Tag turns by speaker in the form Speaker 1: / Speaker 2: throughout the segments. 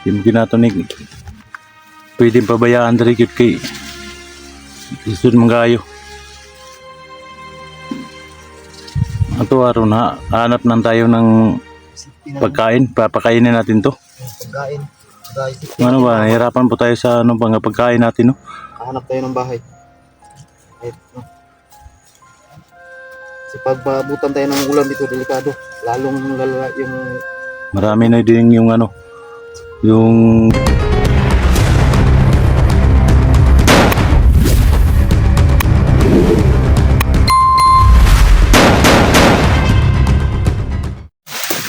Speaker 1: Yung ginatunig. Pwedeng pabayaan dari yun kay isun manggayo. Ato araw na hanap nang tayo ng pagkain. Papakainin natin to.
Speaker 2: Pagkain.
Speaker 1: Ano ba? Nahirapan po tayo sa ano bang pagkain natin, no?
Speaker 2: Hanap tayo ng bahay. Kasi pag paabutan tayo ng ulan dito, delikado. Lalong lalala yung...
Speaker 1: Marami na din yung ano, yung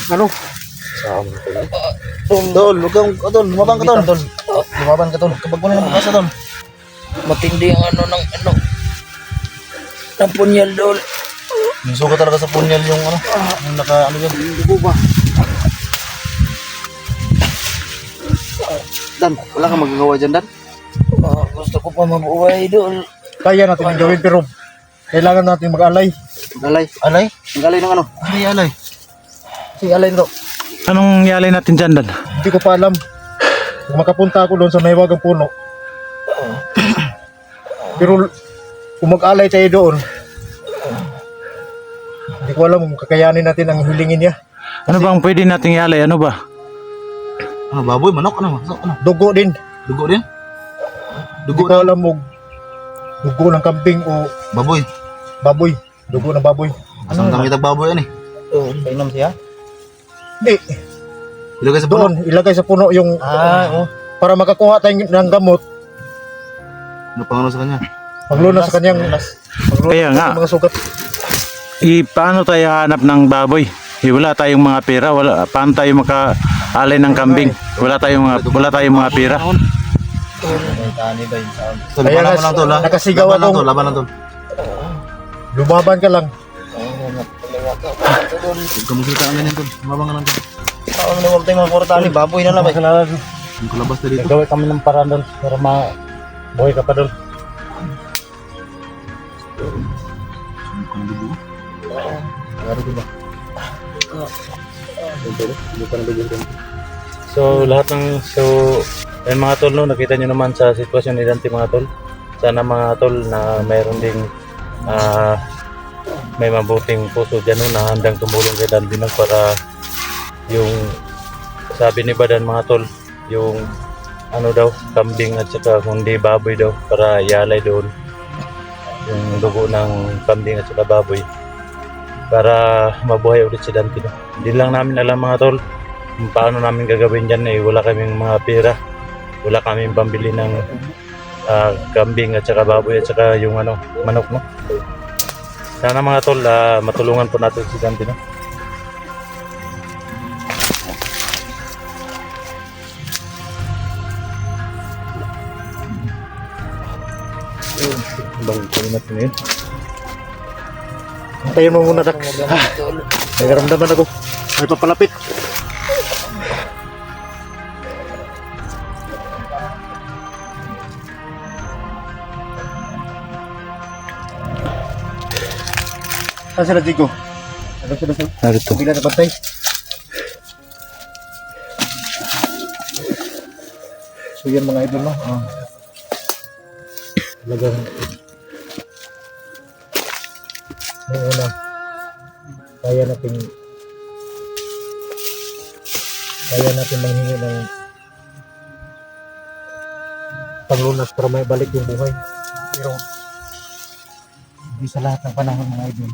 Speaker 2: Ano? Saan tol? Tol, huwag kang, tol, lumabang ka tol. Lumaban ka tol. Kapag mo na ng bukasa tol.
Speaker 3: Matindi ang ng punyal dol.
Speaker 2: Miso ka talaga sa punyal yung ano. Yung naka ano yan. Dugo ba? Dan, wala kang magagawa dyan Dan.
Speaker 3: Gusto ko pa mabuhay dol.
Speaker 4: Kaya natin yung gawin pero kailangan natin mag-alay.
Speaker 2: Alay. Alay? Alay ng ano? Hindi alay.
Speaker 4: Kasi alay nito.
Speaker 1: anong yalay natin dyan, Dan?
Speaker 4: Hindi ko pa alam. Kung makapunta ako doon sa mahiwagang puno. Pero kung mag-alay tayo doon, hindi ko alam kung kakayanin natin ang hilingin niya.
Speaker 1: Ano bang pwede nating yalay? Ano ba?
Speaker 2: Ano, baboy, manok, ano? Ano?
Speaker 4: Dugo din.
Speaker 2: Dugo din?
Speaker 4: Hindi ko alam mo dugo ng kambing o
Speaker 2: Baboy.
Speaker 4: baboy. Dugo ng baboy.
Speaker 2: Asang kami baboy yan eh.
Speaker 3: Painom siya?
Speaker 4: Hindi.
Speaker 2: Ilagay sa puno.
Speaker 4: Doon, ilagay sa puno yung para makakuha tayo ng gamot.
Speaker 2: Ano pangano sa kanya?
Speaker 4: Paglunas sa kanyang
Speaker 1: Kaya nga.
Speaker 4: sa mga sugat.
Speaker 1: Paano tayo hanap ng baboy? Wala tayong mga pera, paano tayo maka-alay ng kambing? Wala tayong mga pera.
Speaker 2: Tol,
Speaker 4: Kaya
Speaker 2: labanan mo lang tol ha.
Speaker 4: nakasigaw
Speaker 2: Laban lang
Speaker 4: akong-
Speaker 2: tol, laban lang tol.
Speaker 4: Lumaban ka lang.
Speaker 2: Huwag ka magsalita ang ganyan tol. Lumabang ka lang tol.
Speaker 3: Ano naman tayo mga kwartali? Baboy na lang.
Speaker 2: Yung kalabas na dito.
Speaker 4: Gagawin kami ng paraan doon para mabuhay ka pa doon.
Speaker 1: So lahat ng ayun mga tol, no, nakita nyo naman sa sitwasyon ni Dante mga tol. Sana mga tol na mayroon ding may mabuting puso dyan, no, na handang tumulong kay Dante, no, para yung sabi ni Badan mga tol, yung ano daw, kambing at saka kundi baboy daw, para yalay doon yung dugo ng kambing at saka baboy para mabuhay ulit si Dante, no. Hindi lang namin alam mga tol kung paano namin gagawin dyan, eh wala kaming mga pera, wala kaming pambili ng kambing at saka baboy at saka yung ano, manok, no. Sana mga tol matulungan po natin si Dante, no. Bang natin ngayon.
Speaker 4: Antayin mo muna, Dak. May karamdaman ako. May papalapit. Saan sila, Jigo? Ano sila sa
Speaker 1: Narito.
Speaker 4: kabila na bantay? So yan mga idol, no? Talagang yung una kaya natin manghingi ng panglunas para may balik yung buhay, pero hindi sa lahat ng panahon mga idol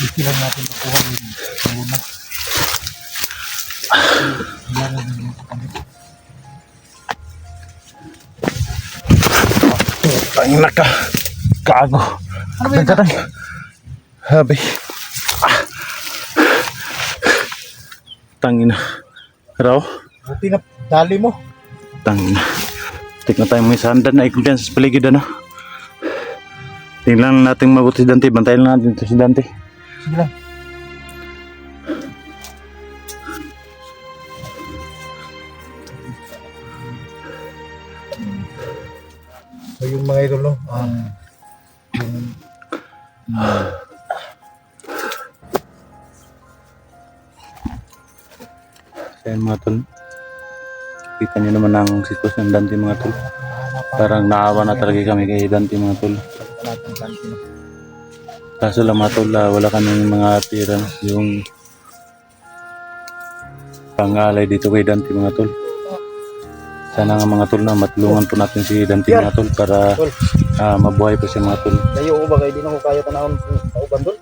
Speaker 4: hindi lang natin makuha yung panglunas. Kailangan yung kapatid.
Speaker 1: Ang naka kago. Ano ba? Habi. Tangina. Raw.
Speaker 4: Buti na dali mo.
Speaker 1: Tangina. Tik na tayo mga sandan na ikot dyan sa paligid, ano. Tingnan natin mabuti si Dante. Bantayan lang natin ito si Dante.
Speaker 4: Sige lang. So yung mga idol, no?
Speaker 1: Ayan mga tol. Kita niyo naman ang sitwasyon ng Dante mga tol. Parang naawa na talaga kami kay Dante mga tol. Kaso lang mga tol, wala kaming mga tira. Yung pangalay dito kay Dante mga tol. Sana nga mga tol na matulungan po natin si Dante mga tol para mabuhay pa siya mga tol.
Speaker 2: Layo ko ba kayo, di na ko kaya tanawon kauban doon.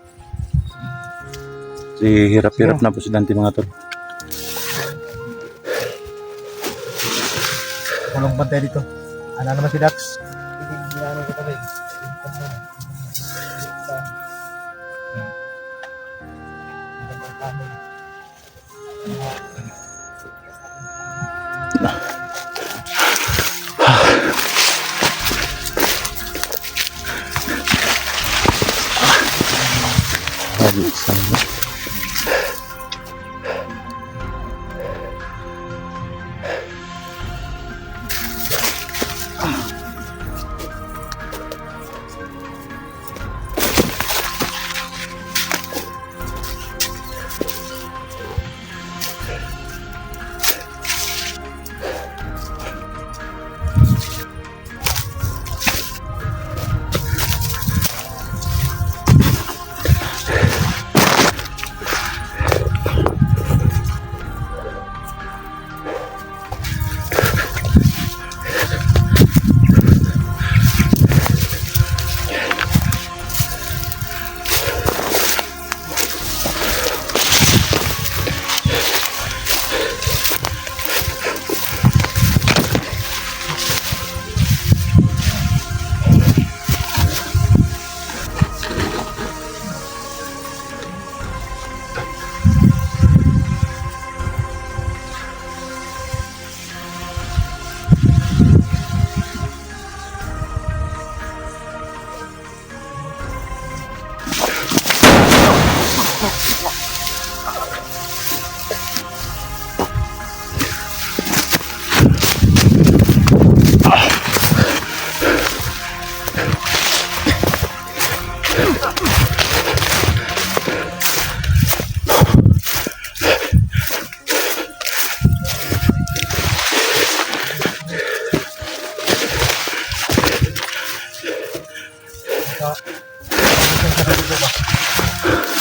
Speaker 1: Si hirap-hirap na po si Dante mga tol.
Speaker 4: Walang bantay dito. Ano naman si Dax?
Speaker 2: Ano ko tayo?
Speaker 1: Sana.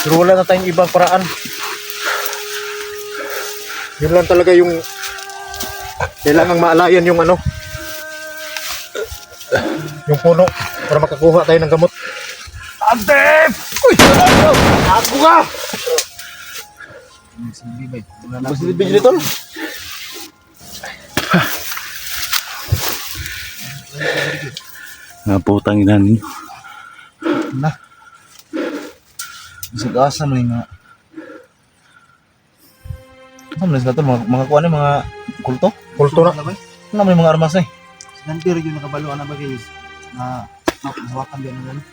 Speaker 4: Pero wala na tayong ibang paraan. Yun lang talaga yung kailangang maalayan yung ano, yung puno para makakuha tayo ng gamot. Ante! Uy! Ako ka!
Speaker 2: Masilibig dito.
Speaker 1: Nga putang ina ninyo.
Speaker 2: Na. Bisag asa man nga. Ano na to mga kuan mga kulto?
Speaker 4: Kulto na.
Speaker 2: Ano may mga armas eh.
Speaker 3: Nanti rin yung nakabalo na bagay na hawakan din ng gano'n.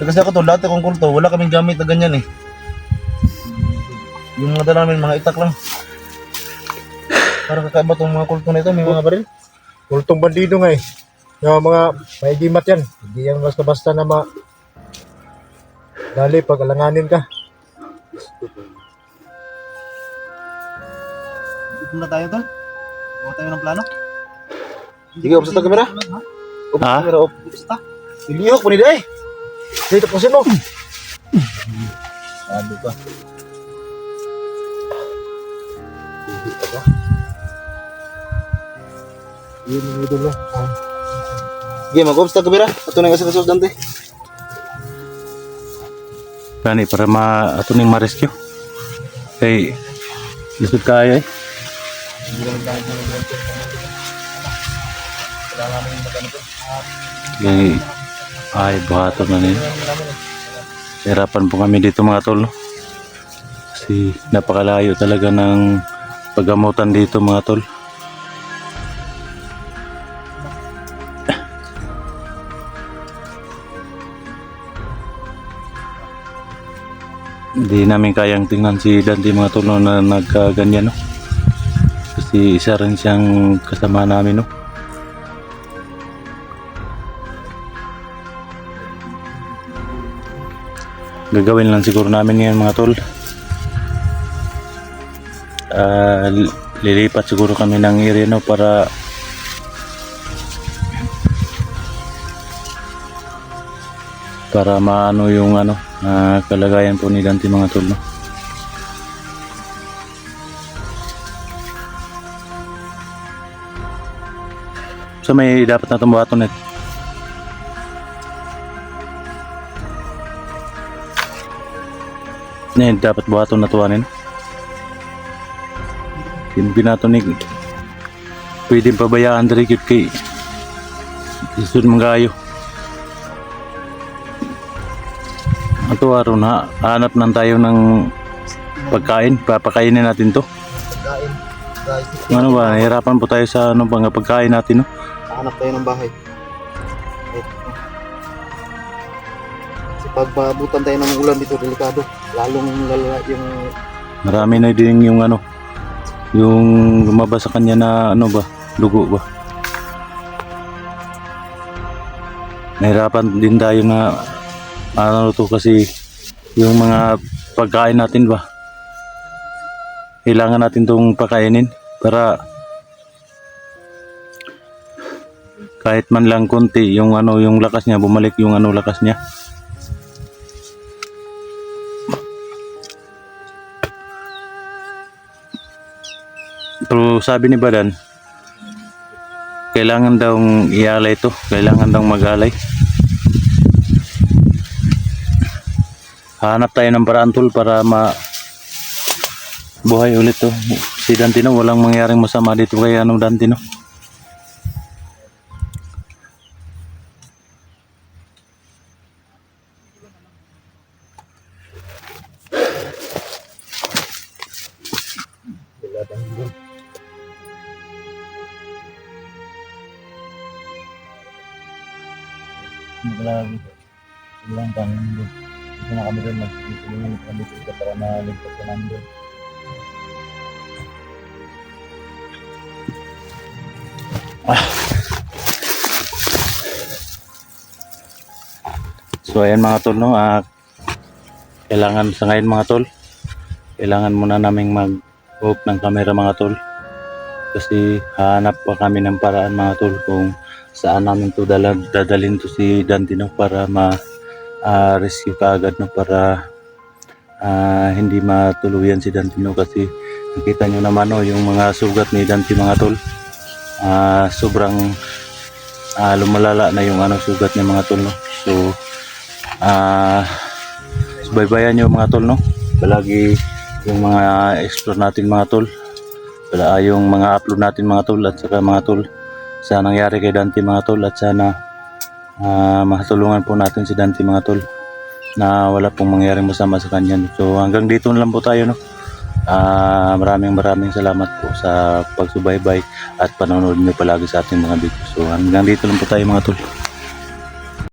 Speaker 2: Kasi ako to dati kong kulto, wala kaming gamit na ganyan eh. Yung mga dala namin mga itak lang. Para kakaiba tong mga kulto na ito, may mga baril.
Speaker 4: Kultong bandido nga eh. Yung mga maigimat yan. Hindi yan basta-basta na dali pag alanganin ka.
Speaker 3: Dito na tayo tol. Gawa tayo ng plano.
Speaker 2: Sige, obsa ta kamera. Obsa
Speaker 1: Ha?
Speaker 2: kamera, obsa. Ilihok po nila eh.
Speaker 4: Dito po sino?
Speaker 2: Sabi ka.
Speaker 4: Yun yung idolo.
Speaker 2: Sige, mag-obsta kamera. Ito na yung kasi Dante.
Speaker 1: Gani para ato ning ma-rescue. Kay lisod kaya eh. Kay ay buhaton na nila. Hirapan po kami dito mga tol. Kasi napakalayo talaga ng paggamutan dito mga tol. Hindi namin kayang tingnan si Dante mga tol no, na nagkaganyan no. Kasi isa rin siyang kasama namin no. Gagawin lang siguro namin ngayon mga tol. lilipat siguro kami ng area no para maano yung kalagayan po ni Dante mga tol no. So may dapat na itong buhaton net. Dapat buhaton na tuwanin. Binaton ni pwedeng pabayaan dari kit kay isun manggayo. Ato araw na hanap nang tayo ng pagkain, papakainin natin to.
Speaker 2: Pagkain. Guys,
Speaker 1: Ano ba, nahirapan po tayo sa pagkain natin no.
Speaker 2: hanap tayo ng bahay. Kasi pag paabutan tayo ng ulan dito, delikado. Lalong lalala yung
Speaker 1: Marami na din yung yung lumabas sa kanya na dugo ba. Nahirapan din tayo na to kasi yung mga pagkain natin ba. Kailangan natin tong pakainin para kahit man lang konti yung yung lakas niya bumalik yung lakas niya. Pero sabi ni Badan, kailangan daw ialay ito, kailangan daw mag-alay. Hanap tayo ng paraan tol para buhay ulit to. Si Dantino, walang mangyaring masama dito kay Dantino. Maglagi ilang kang nandun. Ito na kami rin magpipiliin kami dito para maligtas ka nandun. So ayan mga tol no, kailangan sa ngayon mga tol, kailangan muna naming mag-off ng camera mga tol. Kasi hanap pa kami ng paraan mga tol kung saan namin to dadalhin to si Dantino para ma-rescue kaagad no, para hindi matuluyan si Dantino kasi nakita nyo naman no, yung mga sugat ni Dante mga tol, sobrang lumalala na yung sugat niya mga tol no. So subaybayan nyo mga tol no, palagi yung mga explore natin mga tol, yung mga upload natin mga tol, at saka mga tol sa nangyari kay Dante mga tol, at sana matulungan po natin si Dante mga tol na wala pong mangyaring masama sa kanya. So hanggang dito na lang po tayo no. Maraming salamat po sa pagsubaybay at panonood nyo palagi sa ating mga video. So hanggang dito lang po tayo mga tol.